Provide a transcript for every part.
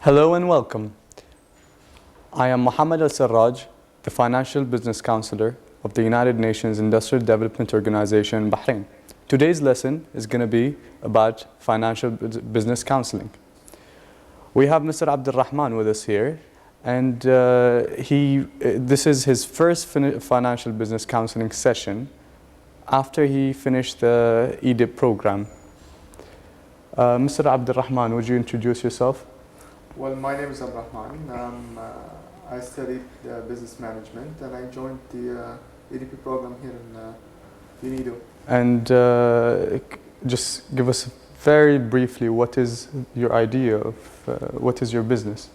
Hello and welcome. I am Mohammed Al-Sarraj, the Financial Business Counselor of the United Nations Industrial Development Organization in Bahrain. Today's lesson is going to be about financial business counseling. We have Mr. Abdul Rahman with us here, and this is his first financial business counseling session after he finished the EDIP program. Mr. Abdul Rahman, would you introduce yourself? Well, my name is Abdul Rahman. I studied business management and I joined the EDP program here in UNIDO. And just give us very briefly, what is your idea of, what is your business?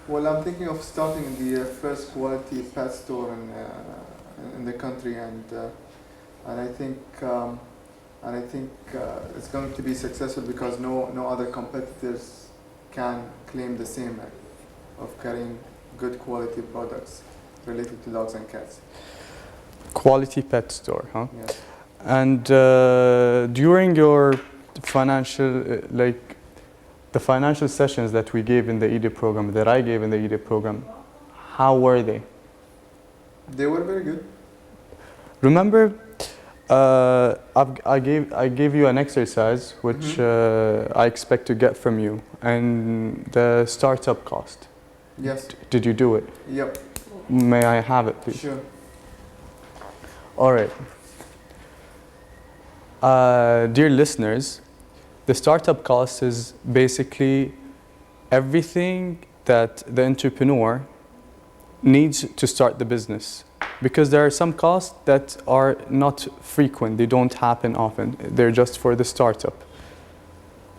Well, I'm thinking of starting the first quality pet store in the country, and I think it's going to be successful because no other competitors can claim the same of carrying good quality products related to dogs and cats. Quality pet store, huh? Yes. And during your financial, the financial sessions that we gave in the EDIP program, that I gave in the EDIP program, how were they? They were very good. Remember, I gave you an exercise which I expect to get from you, and the startup cost. Yes. Did you do it? Yep. May I have it, please? Sure. All right. Dear listeners, the startup cost is basically everything that the entrepreneur needs to start the business. Because there are some costs that are not frequent, they don't happen often, they're just for the startup.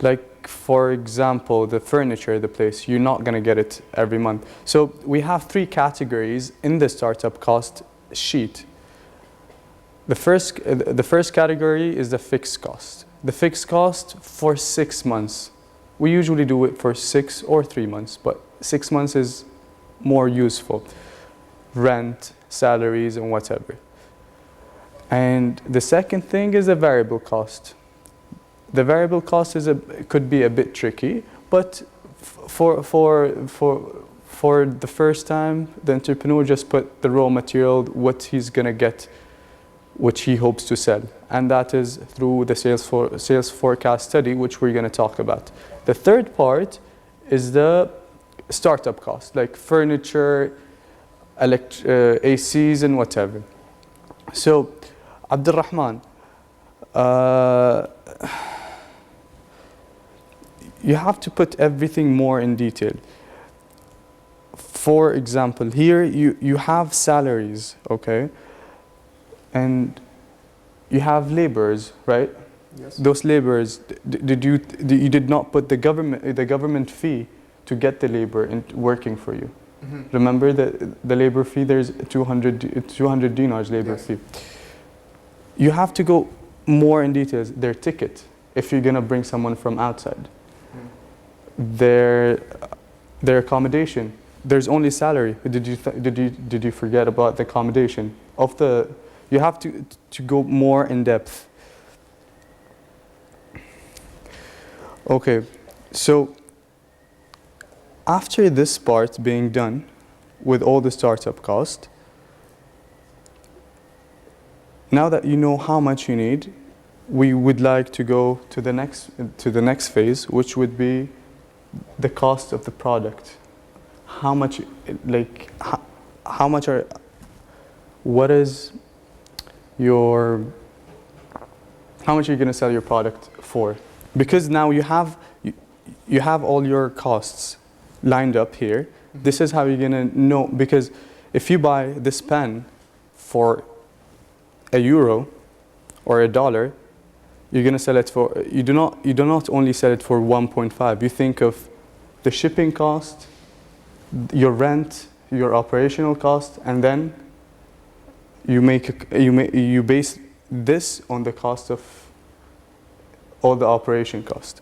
Like, for example, the furniture, the place, you're not going to get it every month. So we have three categories in the startup cost sheet. The first category is the fixed cost. The fixed cost for 6 months. We usually do it for 6 or 3 months, but 6 months is more useful. Rent, salaries, and whatever. And the second thing is the variable cost. The variable cost could be a bit tricky, but for the first time, the entrepreneur just put the raw material, what he's gonna get, which he hopes to sell, and that is through the sales forecast study, which we're gonna talk about. The third part is the startup cost, like furniture, ACs and whatever. So, Abdul Rahman, you have to put everything more in detail. For example, here you have salaries, okay? And you have laborers, right? Yes. Those laborers, you did not put the government fee to get the labor working for you. Remember the labor fee, there's 200 dinars labor fee. You have to go more in details. Their ticket, if you're going to bring someone from outside. Their accommodation, there's only salary. Did you forget about the accommodation? You have to go more in depth. Okay, so after this part being done with all the startup cost, now that you know how much you need, we would like to go to the next phase, which would be the cost of the product. How much are you going to sell your product for? Because now you have all your costs lined up here. This is how you're gonna know, because if you buy this pen for €1 or $1, you're gonna sell it for, you do not only sell it for 1.5. You think of the shipping cost, your rent, your operational cost, and then you base this on the cost of all the operation cost.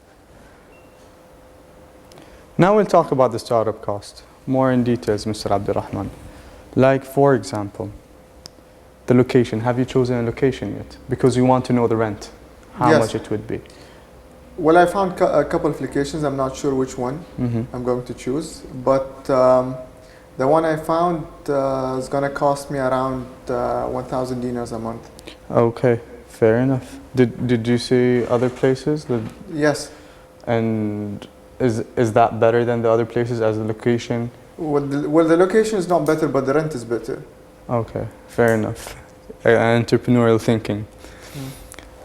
Now we'll talk about the startup cost more in details, Mr. Abdul Rahman. Like, for example, the location. Have you chosen a location yet? Because you want to know the rent, how much it would be. Well, I found a couple of locations. I'm not sure which one Mm-hmm. I'm going to choose, but the one I found is going to cost me around 1,000 dinars a month. Okay, fair enough. Did you see other places? Yes. And is that better than the other places as a location? Well, the location is not better, but the rent is better. Okay, fair enough. Entrepreneurial thinking. Mm.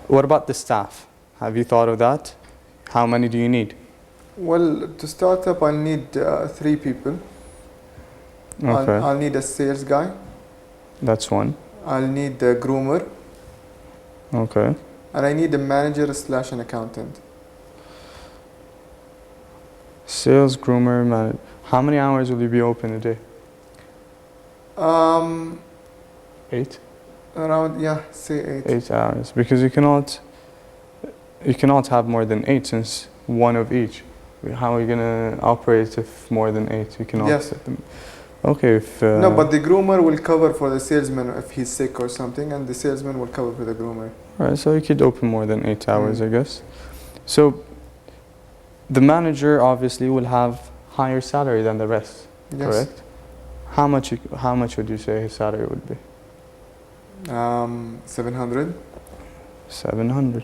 What about the staff? Have you thought of that? How many do you need? Well, to start up, I'll need 3 people. Okay, I'll need a sales guy. that's one. I'll need a groomer. Okay. And I need a manager / an accountant. Sales, groomer, manager. How many hours will you be open a day? 8? Around, yeah, say 8. 8 hours. Because you cannot have more than 8 since one of each. How are you gonna operate if more than 8? You cannot Yes. set them. Okay, if No, but the groomer will cover for the salesman if he's sick or something, and the salesman will cover for the groomer. Right, so you could open more than 8 hours, Mm. I guess. So the manager obviously will have higher salary than the rest, Yes. correct? How much would you say his salary would be? 700. 700.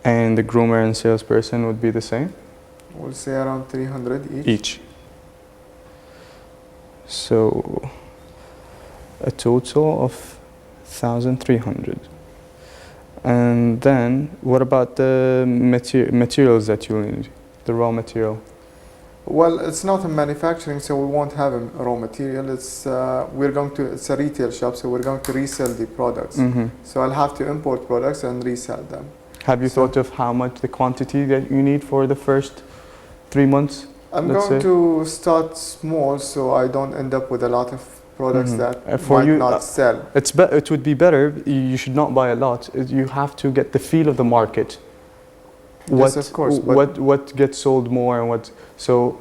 And the groomer and salesperson would be the same? We'll say around 300 each. Each. So a total of 1,300. And then what about the materials that you need? The raw material? Well, it's not a manufacturing, so we won't have a raw material. It's it's a retail shop, so we're going to resell the products. Mm-hmm. So I'll have to import products and resell them. Have you So- thought of how much the quantity that you need for the first 3 months? I'm Let's going say- to start small, so I don't end up with a lot of products Mhm. that For might you, not sell. It would be better. You should not buy a lot. You have to get the feel of the market. Yes, of course, but- what gets sold more and what. So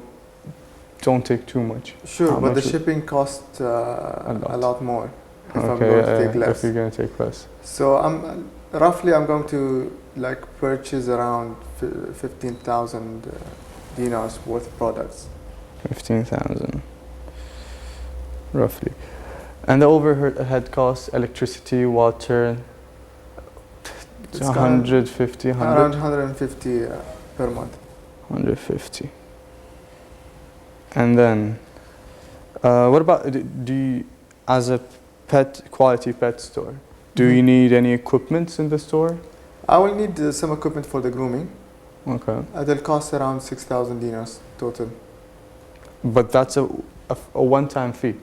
don't take too much. Sure, How but the much would- shipping costs a lot more if I'm Okay, going to take less. if you're going to take less. So I'm going to like purchase around 15,000 dinars worth of products. 15,000, roughly. And the overhead costs, electricity, water, It's gonna- 150, Around 150 per month. 150. And then, what about, do you, as a quality pet store, do you Mhm. need any equipment in the store? I will need some equipment for the grooming. Okay. It'll cost around 6,000 dinars total. But that's a one-time fee.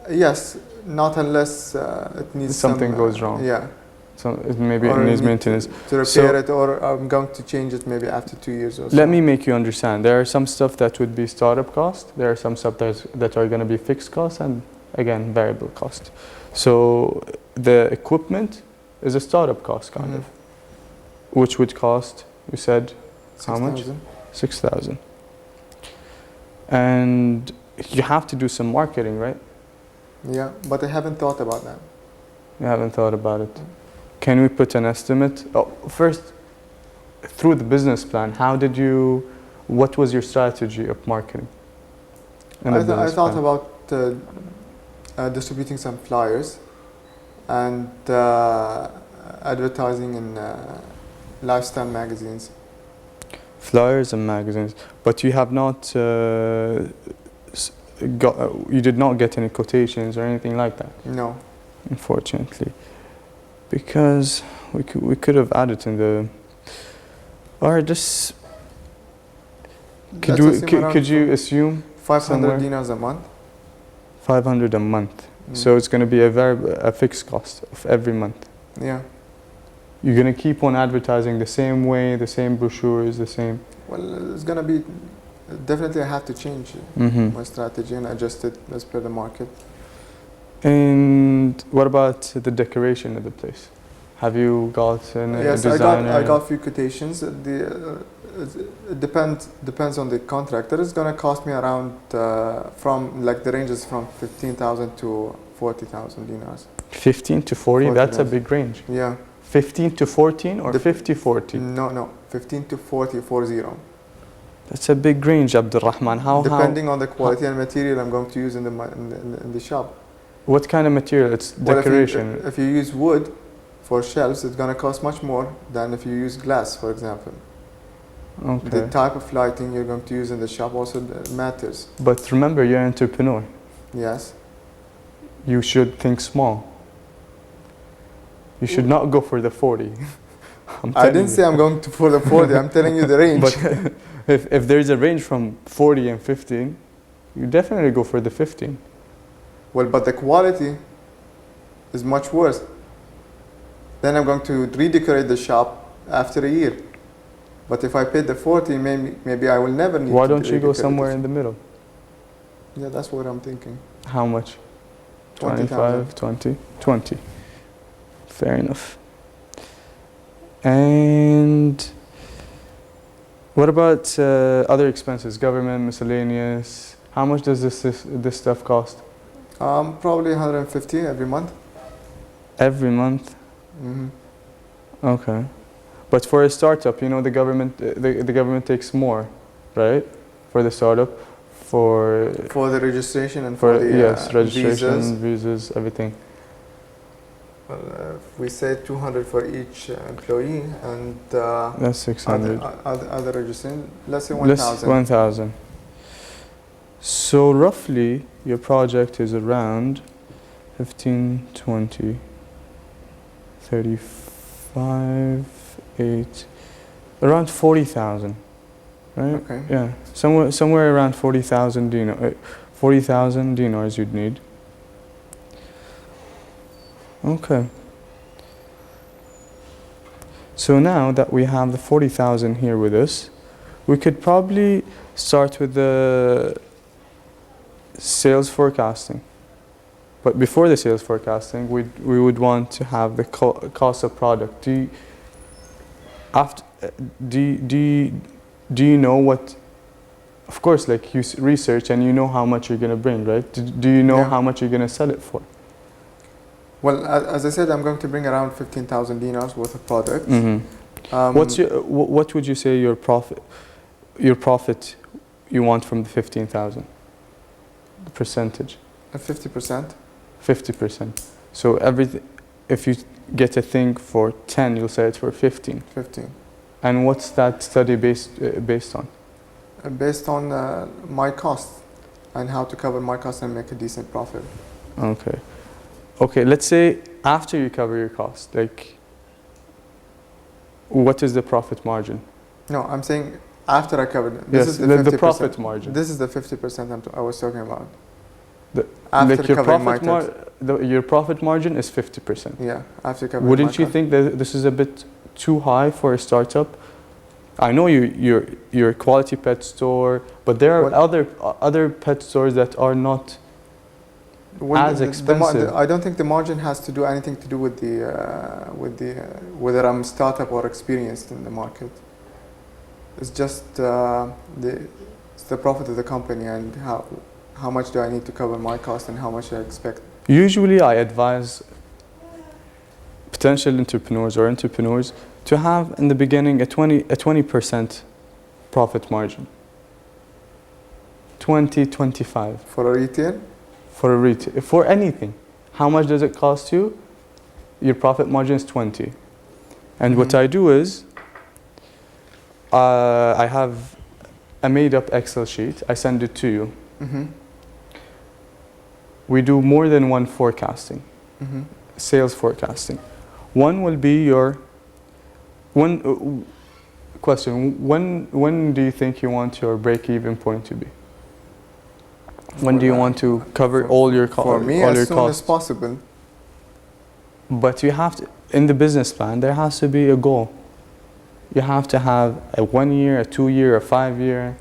Yes, not unless it needs Something some, goes wrong. Yeah. So maybe Or it needs need maintenance. to repair So- it, or I'm going to change it maybe after 2 years or so. Let me make you understand. There are some stuff that would be startup cost. There are some stuff that are going to be fixed cost and again variable cost. So the equipment is a startup cost kind of, which would cost, you said, how much? 6,000. 6,000. And you have to do some marketing, right? Yeah, but I haven't thought about that. You haven't thought about it. Can we put an estimate? Oh, first, through the business plan, what was your strategy of marketing? in the I business thought plan? about distributing some flyers and advertising in lifestyle magazines. Flyers and magazines, but you have not you did not get any quotations or anything like that, No. unfortunately, because we could have added in the. Or just could you assume 500 somewhere? dinars a month? 500 a month? Mm. So it's going to be a fixed cost of every month. Yeah. You're going to keep on advertising the same way, the same brochures, the same. Well, it's gonna be definitely. I have to change Mm-hmm. my strategy and adjust it as per the market. And what about the decoration of the place? Have you got a Yes, designer? I got few quotations. It depends on the contractor. It's gonna cost me around from like the ranges from 15,000 to 40,000 dinars. 15 to 40. That's a 40,000. big range. Yeah. 15 to 14 or The- 50-40? No, 15 to 40, 40. That's a big range, Abdulrahman. Depending on the quality and material I'm going to use in the shop. What kind of material? It's Well, decoration. if you use wood for shelves, it's going to cost much more than if you use glass, for example. Okay. The type of lighting you're going to use in the shop also matters. But remember, you're an entrepreneur. Yes. You should think small. You should not go for the 40. I didn't say I'm going to for the 40. I'm telling you the range. But if there's a range from 40 and 15, you definitely go for the 15. Well, but the quality is much worse. Then I'm going to redecorate the shop after a year. But if I paid the 40, maybe I will never need Why to don't you go redecorate somewhere it. in the middle? Yeah, that's what I'm thinking. How much? 20,000. 25, 20, 20. Fair enough. And what about other expenses? Government, miscellaneous. How much does this stuff cost? Probably 150 every month. Every month? Hmm. Okay. But for a startup, you know, the government takes more, right? For the startup, for For the registration and for the yes, registration, visas. visas, everything. Well, if we say 200 for each employee and That's 600. other registration, let's say Less 1,000. 1,000. So roughly, your project is around 15, 20, 35, 8, around 40,000, right? Okay. Yeah, somewhere around 40,000 dinars you'd need. Okay. So now that we have the 40,000 here with us, we could probably start with the sales forecasting. But before the sales forecasting, we would want to have the cost of product. Do you know what? Of course, like you research and you know how much you're gonna bring, right? Do you know Yeah. how much you're gonna sell it for? Well, as I said, I'm going to bring around 15,000 dinars worth of products. Mm-hmm. What would you say your profit you want from the 15,000? The percentage. 50%. 50%. So if you get a thing for 10, you'll sell it for 15. 15. And what's that study based on? Based on my costs and how to cover my costs and make a decent profit. Okay. Okay, let's say after you cover your cost, like, what is the profit margin? No, I'm saying after I covered it. Yes, This is the 50%. profit margin. This is the 50% I was talking about. The- After Like your covering my profit tax. your profit margin is 50%. Yeah, after covering Wouldn't my you costs. think that this is a bit too high for a startup? I know you're a quality pet store, but there are Well- other pet stores that are not Well, as expensive. I don't think the margin has to do anything to do with whether I'm startup or experienced in the market. It's just it's the profit of the company and how much do I need to cover my cost and how much I expect. Usually, I advise potential entrepreneurs to have in the beginning a 20% profit margin. 20-25 For a retail, for a retail, for anything. How much does it cost you? Your profit margin is 20. And what Mhm. I do is I have a made up Excel sheet. I send it to you. mm-hmm, We do more than one forecasting. mm-hmm. Sales forecasting. One will be your question. When do you think you want your break-even point to be? When do you want to cover all your costs? For me, all your as soon as costs? possible. But you have to, in the business plan, there has to be a goal. You have to have a 1 year, a 2 year, a 5 year.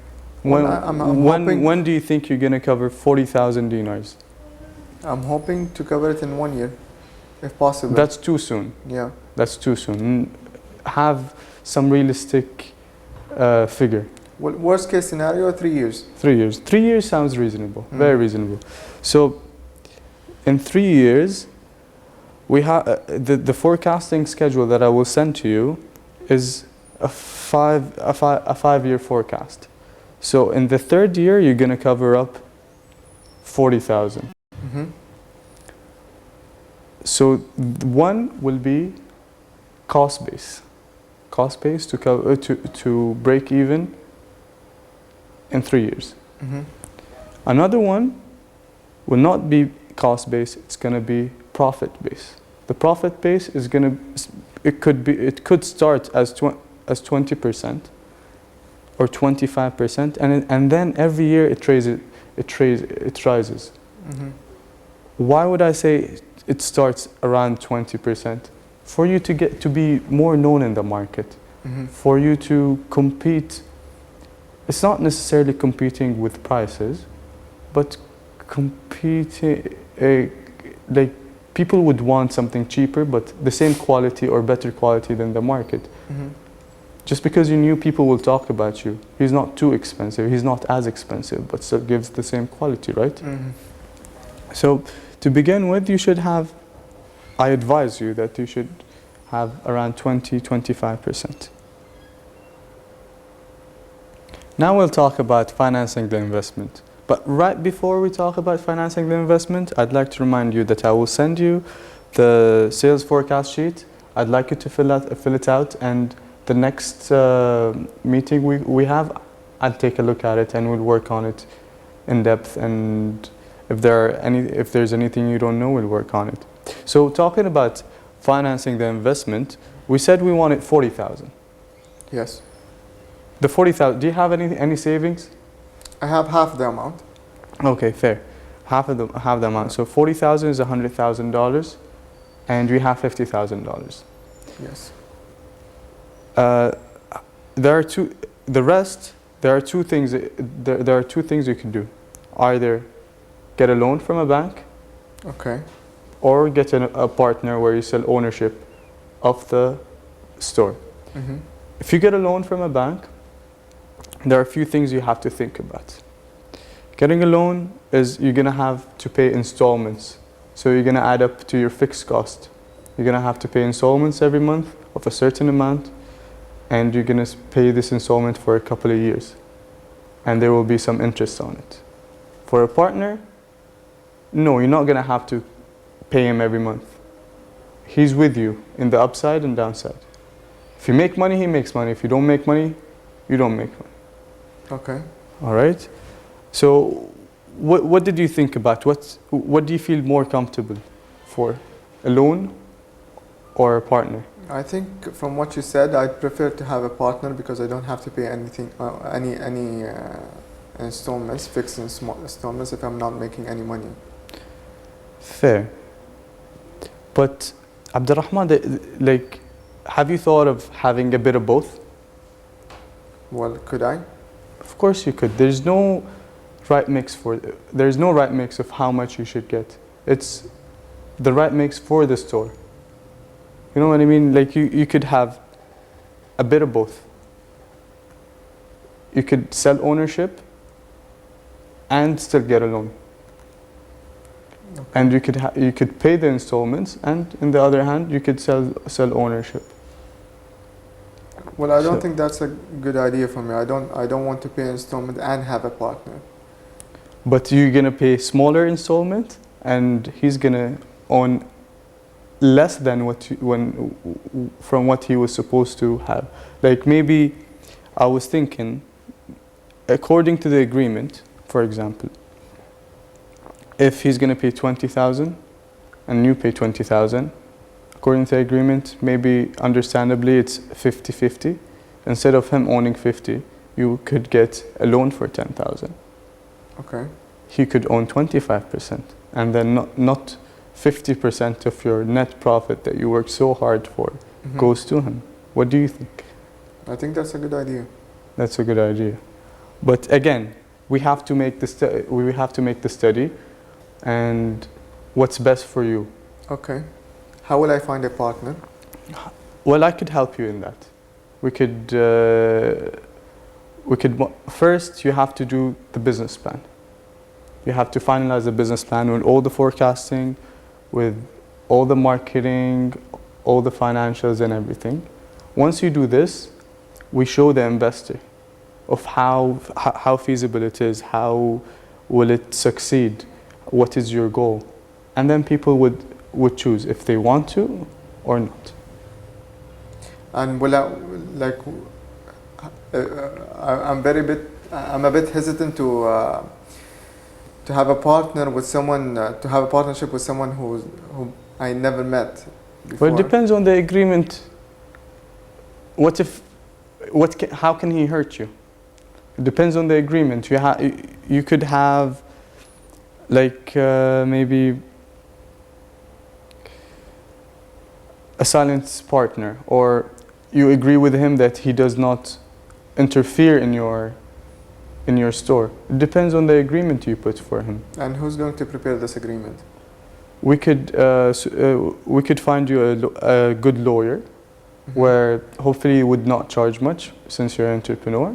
Well, I'm hoping- When do you think you're gonna cover 40,000 dinars? I'm hoping to cover it in 1 year, if possible. That's too soon. Yeah. That's too soon. Have some realistic figure. Well, worst case scenario, 3 years. 3 years. 3 years sounds reasonable. Mm. Very reasonable. So, in 3 years, we have the forecasting schedule that I will send to you is a 5-year forecast. So in the third year, you're going to cover up 40,000. Mm-hmm. So one will be cost base to break even in 3 years. Mm-hmm. Another one will not be cost base, it's going to be profit base. The profit base is going to, it could start as 20% or 25%, and then every year it rises. Mm-hmm. Why would I say it starts around 20%? For you to get to be more known in the market, Mm-hmm. for you to compete. It's not necessarily competing with prices, but competing, like people would want something cheaper, but the same quality or better quality than the market. Mm-hmm. Just because you knew people will talk about you, he's not too expensive, he's not as expensive, but still gives the same quality, right? Mm-hmm. So to begin with, you should have, I advise you that you should have around 20-25%. Now we'll talk about financing the investment. But right before we talk about financing the investment, I'd like to remind you that I will send you the sales forecast sheet. I'd like you to fill it out, and the next meeting we have, I'll take a look at it and we'll work on it in depth, and if there's anything you don't know, we'll work on it. So talking about financing the investment, we said we wanted 40,000. Yes. The 40,000, do you have any savings? I have half the amount. Okay, fair. Half the amount. So 40,000 is $100,000, and we have $50,000. Yes. There are two things. There are two things you can do. Either get a loan from a bank, Okay. or get a partner where you sell ownership of the store. Mm-hmm. If you get a loan from a bank, there are a few things you have to think about. Getting a loan is you're going to have to pay installments. So you're going to add up to your fixed cost. You're going to have to pay installments every month of a certain amount, and you're going to pay this installment for a couple of years. And there will be some interest on it. For a partner, no, you're not going to have to pay him every month. He's with you in the upside and downside. If you make money, he makes money. If you don't make money, you don't make money. Okay. All right? So what did you think about? What do you feel more comfortable for? A loan or a partner? I think from what you said, I'd prefer to have a partner because I don't have to pay anything, any installments, fixed installments if I'm not making any money. Fair. But Abdurrahman, like, have you thought of having a bit of both? Well, could I? Of course you could. There's no right mix of how much you should get. It's the right mix for the store. You know what I mean? Like you could have a bit of both. You could sell ownership and still get a loan. Okay. And you could pay the installments, and in the other hand, you could sell ownership. Well, I don't So- think that's a good idea for me. I don't want to pay installment and have a partner. But you're gonna pay smaller installment, and he's gonna own less than from what he was supposed to have. Like maybe, I was thinking, according to the agreement, for example, if he's gonna pay 20,000 and you pay 20,000, according to the agreement, maybe understandably it's 50-50. Instead of him owning 50, you could get a loan for 10,000. Okay. He could own 25%, and then not 50% of your net profit that you worked so hard for Mhm. goes to him. What do you think? I think that's a good idea. That's a good idea. But again, we have to make the study, and what's best for you. Okay. How will I find a partner? Well, I could help you in that. We could first, you have to do the business plan. You have to finalize the business plan with all the forecasting, with all the marketing, all the financials and everything. Once you do this, we show the investor of how feasible it is, how will it succeed, what is your goal. And then people would choose if they want to or not. And will I, like, I'm a bit hesitant to have a partner with someone, to have a partnership with someone who I never met before. Well, it depends on the agreement. How can he hurt you? It depends on the agreement. You could have, like, maybe a silent partner, or you agree with him that he does not interfere in your store. It depends on the agreement you put for him. And who's going to prepare this agreement? We could find you a good lawyer, where hopefully you would not charge much since you're an entrepreneur,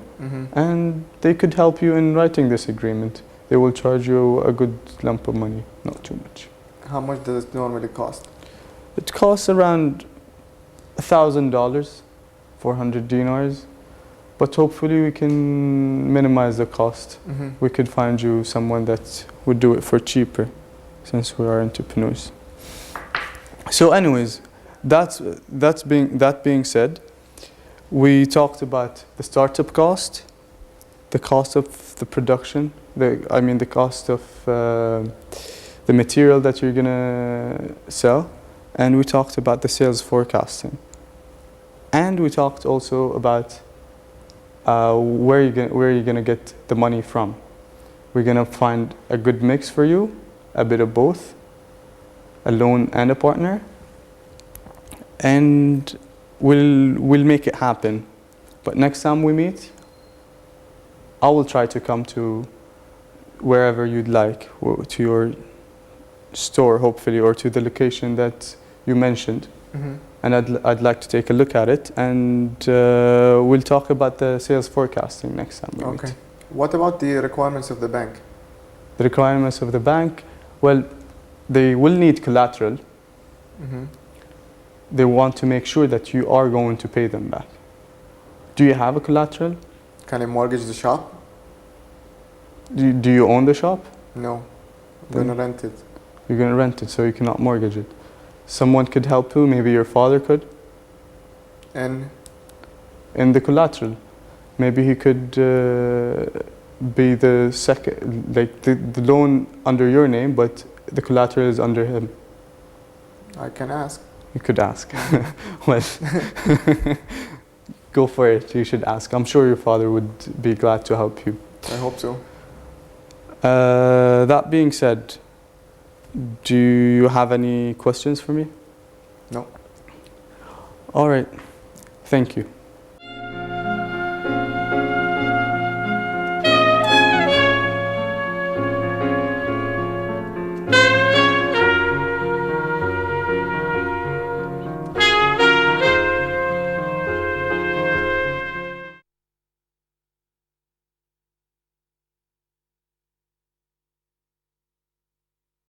and they could help you in writing this agreement. They will charge you a good lump of money, not too much. How much does it normally cost? It costs around $1,000, 400 dinars, but hopefully we can minimize the cost. We could find you someone that would do it for cheaper, since we are entrepreneurs. So anyways, that being said, we talked about the startup cost, the cost of the production, the cost of the material that you're gonna sell, and we talked about the sales forecasting. And we talked also about where you're gonna get the money from. We're gonna find a good mix for you, a bit of both, a loan and a partner, and we'll make it happen. But next time we meet, I will try to come to wherever you'd like, or to your store hopefully, or to the location that you mentioned. And I'd like to take a look at it, and we'll talk about the sales forecasting next time we meet. What about the requirements of the bank? The requirements of the bank, well, they will need collateral. They want to make sure that you are going to pay them back. Do you have a collateral? Can I mortgage the shop? Do you own the shop? No, I'm gonna rent it. You're gonna rent it, so you cannot mortgage it. Someone could help you, maybe your father could. And In the collateral, maybe he could be the second, like the loan under your name, but the collateral is under him. I can ask. You could ask. Well, go for it. You should ask. I'm sure your father would be glad to help you. I hope so. That being said, do you have any questions for me? No. All right. Thank you.